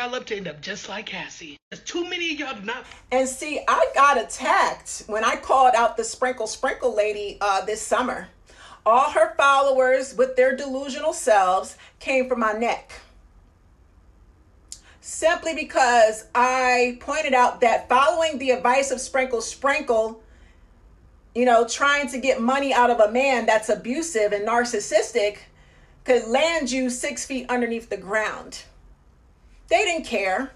Y'all up to end up just like Cassie. There's too many of y'all do not. And see, I got attacked when I called out the sprinkle lady this summer. All her followers with their delusional selves came for my neck. Simply because I pointed out that following the advice of Sprinkle, trying to get money out of a man that's abusive and narcissistic could land you 6 feet underneath the ground. They didn't care.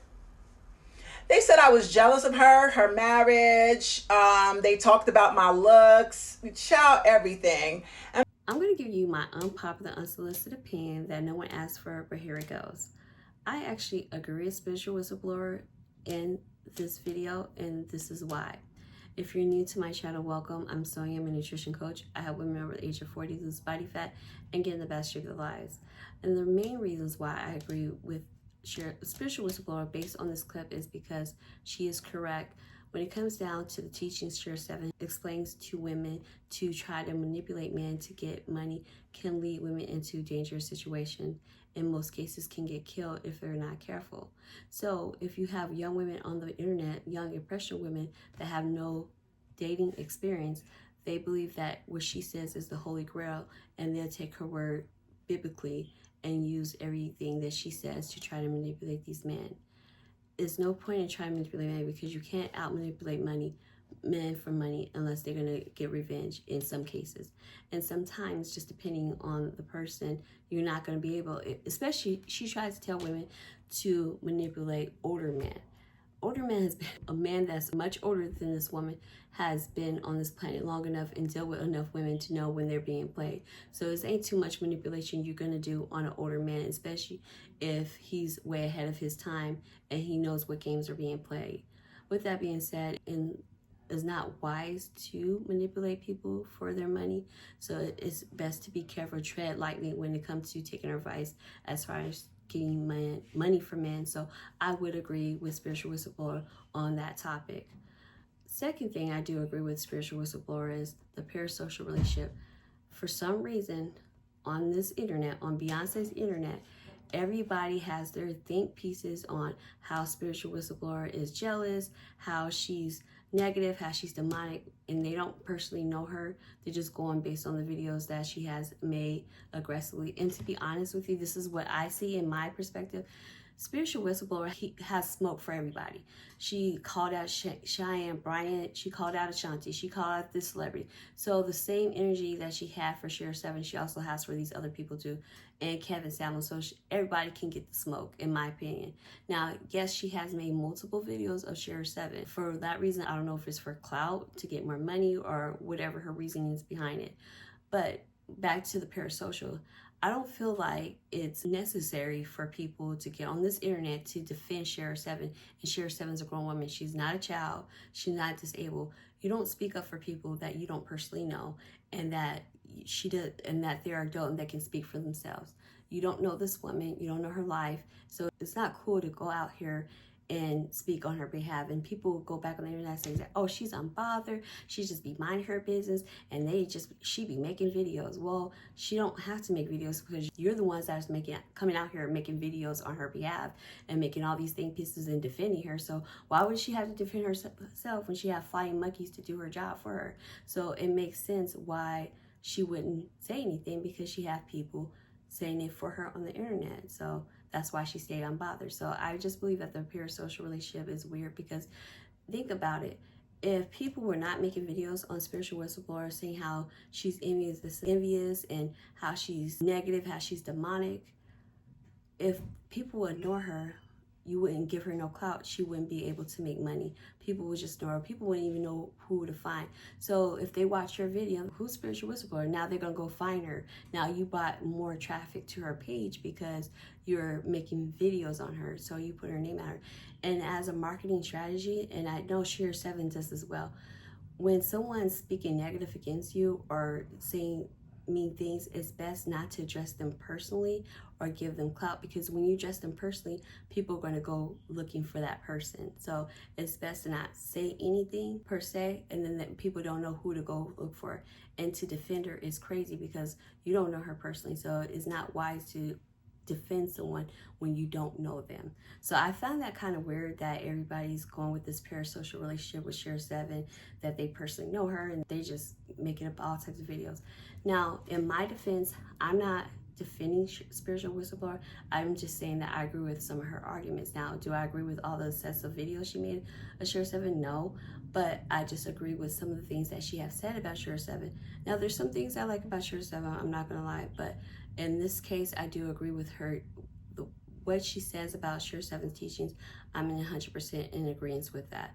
They said I was jealous of her marriage. They talked about my looks, child, everything. I'm going to give you my unpopular, unsolicited opinion that no one asked for, but here it goes. I actually agree with Spiritual Whistleblower in this video, and this is why. If you're new to my channel, welcome. I'm Sonia, I'm a nutrition coach. I help women over the age of 40 lose body fat and get in the best shape of their lives. And the main reasons why I agree with Spiritual Whistleblower based on this clip is because she is correct. When it comes down to the teachings, Share 7 explains to women to try to manipulate men to get money can lead women into dangerous situations. In most cases can get killed if they're not careful. So if you have young women on the internet, young impressionable women that have no dating experience, they believe that what she says is the Holy Grail, and they'll take her word biblically and use everything that she says to try to manipulate these men. There's no point in trying to manipulate men because you can't out-manipulate men for money unless they're going to get revenge in some cases. And sometimes, just depending on the person, you're not going to be able, especially she tries to tell women to manipulate older men. Older man has been a man that's much older than this woman has been on this planet long enough and dealt with enough women to know when they're being played. So this ain't too much manipulation you're gonna do on an older man, especially if he's way ahead of his time and he knows what games are being played. With that being said, it's not wise to manipulate people for their money. So it's best to be careful, tread lightly when it comes to taking advice as far as getting money from men. So I would agree with Spiritual Whistleblower on that topic. Second thing I do agree with Spiritual Whistleblower is the parasocial relationship. For some reason on this internet, on Beyonce's internet, everybody has their think pieces on how Spiritual Whistleblower is jealous, how she's negative, how she's demonic, and they don't personally know her. They're just going based on the videos that she has made aggressively. And to be honest with you, this is what I see in my perspective. Spiritual Whistleblower, he has smoke for everybody. She called out Cheyenne, Brian, she called out Ashanti, she called out this celebrity. So the same energy that she had for Share 7, she also has for these other people too, and Kevin Samuel. So everybody can get the smoke, in my opinion. Now, yes, she has made multiple videos of Share 7. For that reason, I don't know if it's for clout, to get more money, or whatever her reasoning is behind it. But back to the parasocial, I don't feel like it's necessary for people to get on this internet to defend Share 7. And Share 7 is a grown woman. She's not a child. She's not disabled. You don't speak up for people that you don't personally know, and that that they're adult and that can speak for themselves. You don't know this woman. You don't know her life. So it's not cool to go out here and speak on her behalf. And people go back on the internet saying that, oh, she's unbothered, she just be minding her business, and she be making videos. Well, she don't have to make videos because you're the ones that's coming out here making videos on her behalf and making all these think pieces and defending her. So why would she have to defend herself when she have flying monkeys to do her job for her? So it makes sense why she wouldn't say anything, because she have people saying it for her on the internet. So that's why she stayed unbothered. So I just believe that the parasocial relationship is weird, because think about it. If people were not making videos on Spiritual Whistleblower saying how she's envious and how she's negative, how she's demonic, if people would ignore her, you wouldn't give her no clout, she wouldn't be able to make money. People would just ignore her. People wouldn't even know who to find. So if they watch your video, who's Spiritual Whistleblower? Now they're gonna go find her. Now you brought more traffic to her page because you're making videos on her. So you put her name out her. And as a marketing strategy, and I know Share 7 does as well, when someone's speaking negative against you or saying mean things, it's best not to address them personally or give them clout, because when you address them personally, people are going to go looking for that person. So it's best to not say anything per se, and then that people don't know who to go look for. And to defend her is crazy because you don't know her personally, so it's not wise to defend someone when you don't know them. So I found that kind of weird that everybody's going with this parasocial relationship with Share 7, that they personally know her and they just making up all types of videos. Now, in my defense, I'm not defending Spiritual Whistleblower. I'm just saying that I agree with some of her arguments. Now, do I agree with all the sets of videos she made of Share 7? No, but I just agree with some of the things that she has said about Share 7. Now, there's some things I like about Share 7, I'm not gonna lie, but in this case, I do agree with her. What she says about Share 7's teachings, I'm in 100% in agreement with that.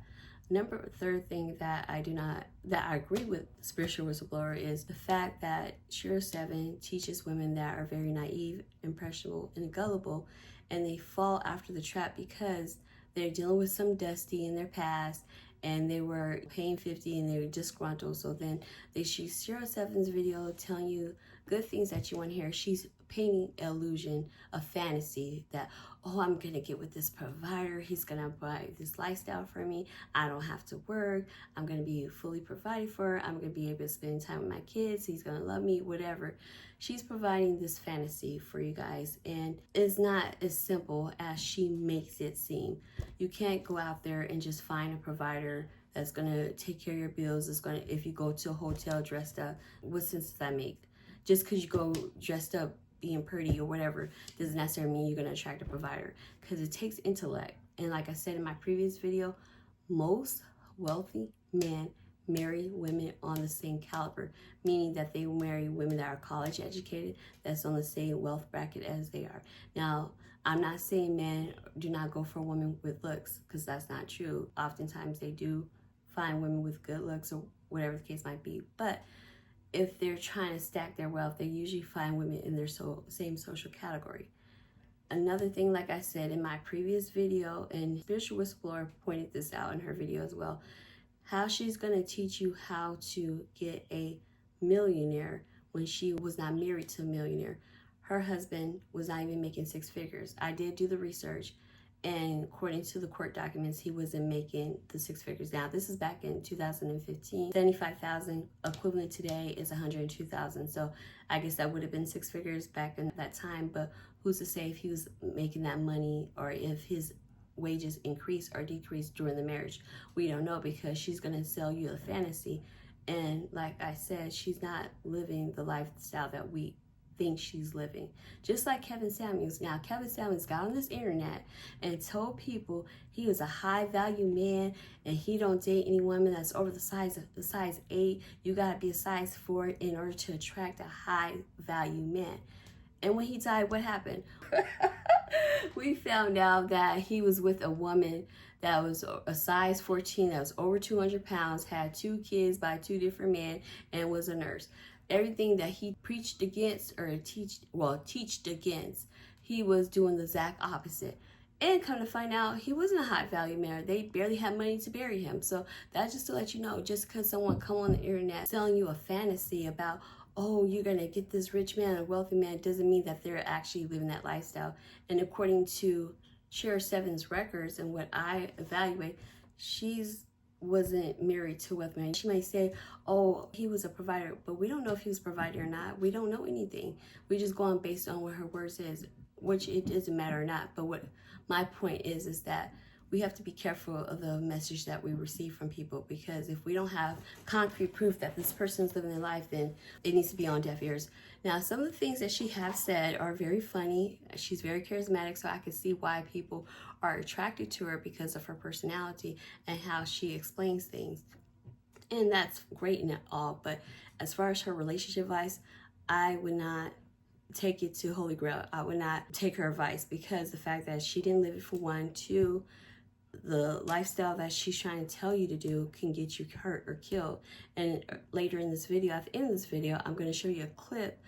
Third thing that I agree with Spiritual Whistleblower is the fact that Share 7 teaches women that are very naive, impressionable, and gullible, and they fall after the trap because they're dealing with some dusty in their past, and they were paying 50 and they were disgruntled. So then they shoot Share 7's video telling you good things that you want to hear. She's painting an illusion, a fantasy that, oh, I'm gonna get with this provider, he's gonna buy this lifestyle for me, I don't have to work, I'm gonna be fully provided for, I'm gonna be able to spend time with my kids, he's gonna love me, whatever. She's providing this fantasy for you guys, and it's not as simple as she makes it seem. You can't go out there and just find a provider that's gonna take care of your bills. It's gonna, if you go to a hotel dressed up, what sense does that make? Just because you go dressed up being pretty or whatever doesn't necessarily mean you're going to attract a provider, because it takes intellect. And like I said in my previous video, most wealthy men marry women on the same caliber, meaning that they marry women that are college educated, that's on the same wealth bracket as they are. Now, I'm not saying men do not go for women with looks, because that's not true. Oftentimes they do find women with good looks or whatever the case might be, but if they're trying to stack their wealth, they usually find women in their same social category. Another thing, like I said in my previous video, and Spiritual Whistleblower pointed this out in her video as well, how she's going to teach you how to get a millionaire when she was not married to a millionaire. Her husband was not even making 6 figures. I did do the research, and according to the court documents, he wasn't making the 6 figures. Now, this is back in 2015. 75,000 equivalent today is 102,000. So I guess that would have been 6 figures back in that time. But who's to say if he was making that money or if his wages increased or decreased during the marriage? We don't know, because she's going to sell you a fantasy. And like I said, she's not living the lifestyle that we think she's living. Just like Kevin Samuels. Now, Kevin Samuels got on this internet and told people he was a high value man and he don't date any woman that's over the size 8. You gotta be a size 4 in order to attract a high value man. And when he died, what happened? We found out that he was with a woman that was a size 14, that was over 200 pounds, had 2 kids by 2 different men, and was a nurse. Everything that he preached against or teached against, he was doing the exact opposite. And come to find out, he wasn't a high value man. They barely had money to bury him. So that's just to let you know, just because someone come on the internet selling you a fantasy about, oh, you're gonna get this rich man, a wealthy man, doesn't mean that they're actually living that lifestyle. And according to Share 7's records and what I evaluate, she's wasn't married to a wealthy man. She might say, oh, he was a provider, but we don't know if he was a provider or not. We don't know anything. We just go on based on what her word says, which it doesn't matter or not. But what my point is that we have to be careful of the message that we receive from people, because if we don't have concrete proof that this person is living their life, then it needs to be on deaf ears. Now, some of the things that she has said are very funny. She's very charismatic, so I can see why people are attracted to her because of her personality and how she explains things. And that's great and all, but as far as her relationship advice, I would not take it to Holy Grail. I would not take her advice, because the fact that she didn't live it for one, 2, the lifestyle that she's trying to tell you to do can get you hurt or killed. And later in this video, at the end of this video, I'm going to show you a clip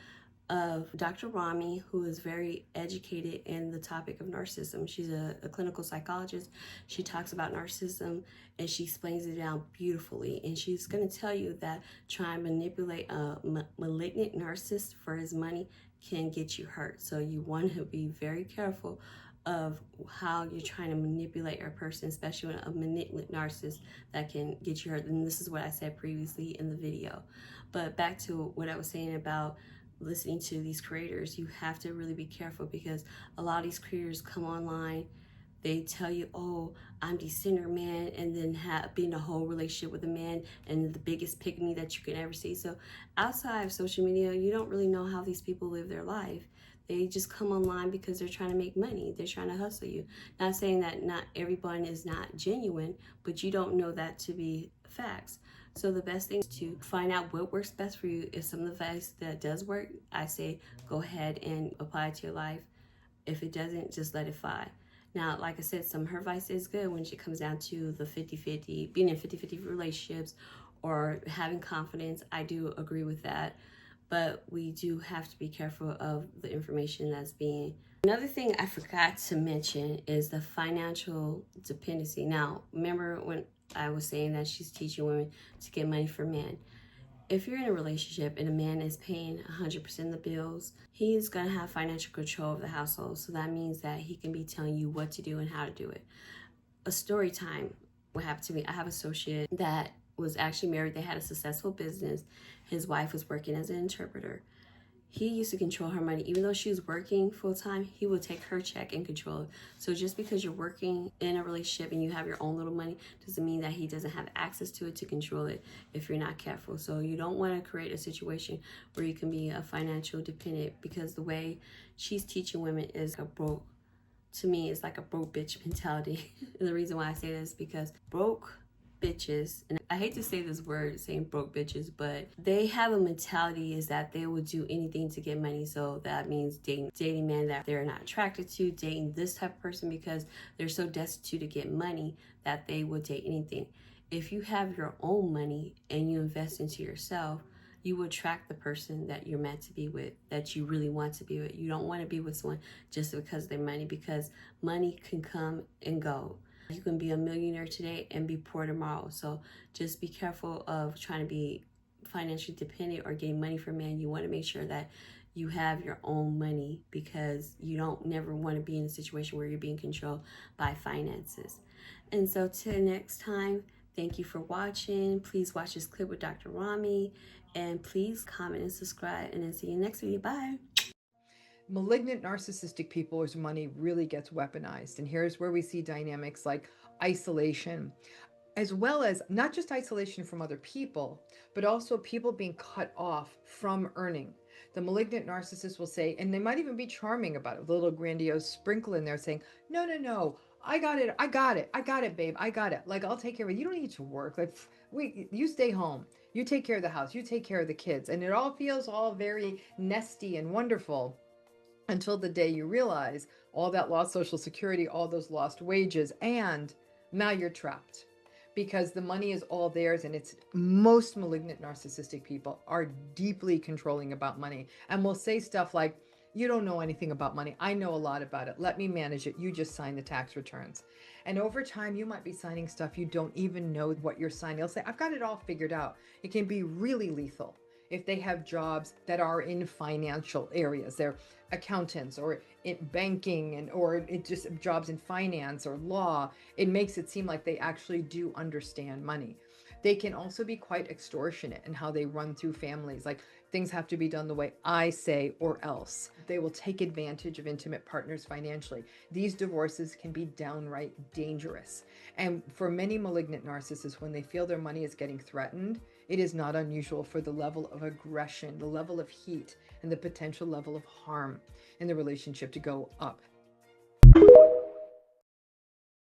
of Dr. Rami, who is very educated in the topic of narcissism. She's a clinical psychologist. She talks about narcissism and she explains it down beautifully. And she's going to tell you that trying to manipulate a malignant narcissist for his money can get you hurt. So you want to be very careful of how you're trying to manipulate a person, especially a malignant narcissist that can get you hurt. And this is what I said previously in the video. But back to what I was saying about listening to these creators, you have to really be careful, because a lot of these creators come online, they tell you, oh, I'm the sinner man, and then be in a whole relationship with a man and the biggest pick-me that you can ever see. So outside of social media, you don't really know how these people live their life. They just come online because they're trying to make money. They're trying to hustle you. Not saying that not everyone is not genuine, but you don't know that to be facts. So the best thing is to find out what works best for you. If some advice that does work, I say go ahead and apply it to your life. If it doesn't, just let it fly. Now, like I said, some of her advice is good when it comes down to the 50-50, being in 50-50 relationships or having confidence. I do agree with that. But we do have to be careful of the information that's being. Another thing I forgot to mention is the financial dependency. Now, remember when I was saying that she's teaching women to get money for men? If you're in a relationship and a man is paying 100% of the bills, he's going to have financial control of the household. So that means that he can be telling you what to do and how to do it. A story time. What happened to me, I have an associate that was actually married. They had a successful business. His wife was working as an interpreter. He used to control her money. Even though she was working full-time, he would take her check and control it. So just because you're working in a relationship and you have your own little money doesn't mean that he doesn't have access to it to control it if you're not careful. So you don't want to create a situation where you can be a financial dependent, because the way she's teaching women is a broke, to me, it's like a broke bitch mentality. And the reason why I say this is because broke bitches, and I hate to say this word, saying broke bitches, but they have a mentality is that they will do anything to get money. So that means dating men that they're not attracted to, dating this type of person because they're so destitute to get money that they will date anything. If you have your own money and you invest into yourself, you will attract the person that you're meant to be with, that you really want to be with. You don't want to be with someone just because of their money, because money can come and go. You can be a millionaire today and be poor tomorrow. So just be careful of trying to be financially dependent or getting money from men. You want to make sure that you have your own money, because you don't never want to be in a situation where you're being controlled by finances. And so till next time, thank you for watching. Please watch this clip with Dr. Rami, and please comment and subscribe, and then see you next video. Bye. Malignant narcissistic people whose money really gets weaponized. And here's where we see dynamics like isolation, as well as not just isolation from other people, but also people being cut off from earning. The malignant narcissist will say, and they might even be charming about it, with a little grandiose sprinkle in there saying, no, no, no, I got it, babe, I got it. Like, I'll take care of it. You don't need to work. Like, you stay home. You take care of the house. You take care of the kids. And it all feels all very nesty and wonderful, until the day you realize all that lost Social Security, all those lost wages, and now you're trapped because the money is all theirs. And it's most malignant narcissistic people are deeply controlling about money and will say stuff like, you don't know anything about money. I know a lot about it. Let me manage it. You just sign the tax returns. And over time, you might be signing stuff you don't even know what you're signing. They'll say, I've got it all figured out. It can be really lethal if they have jobs that are in financial areas. They're accountants or in banking, or it just jobs in finance or law. It makes it seem like they actually do understand money. They can also be quite extortionate in how they run through families. Like, things have to be done the way I say or else. They will take advantage of intimate partners financially. These divorces can be downright dangerous. And for many malignant narcissists, when they feel their money is getting threatened, it is not unusual for the level of aggression, the level of heat, and the potential level of harm in the relationship to go up.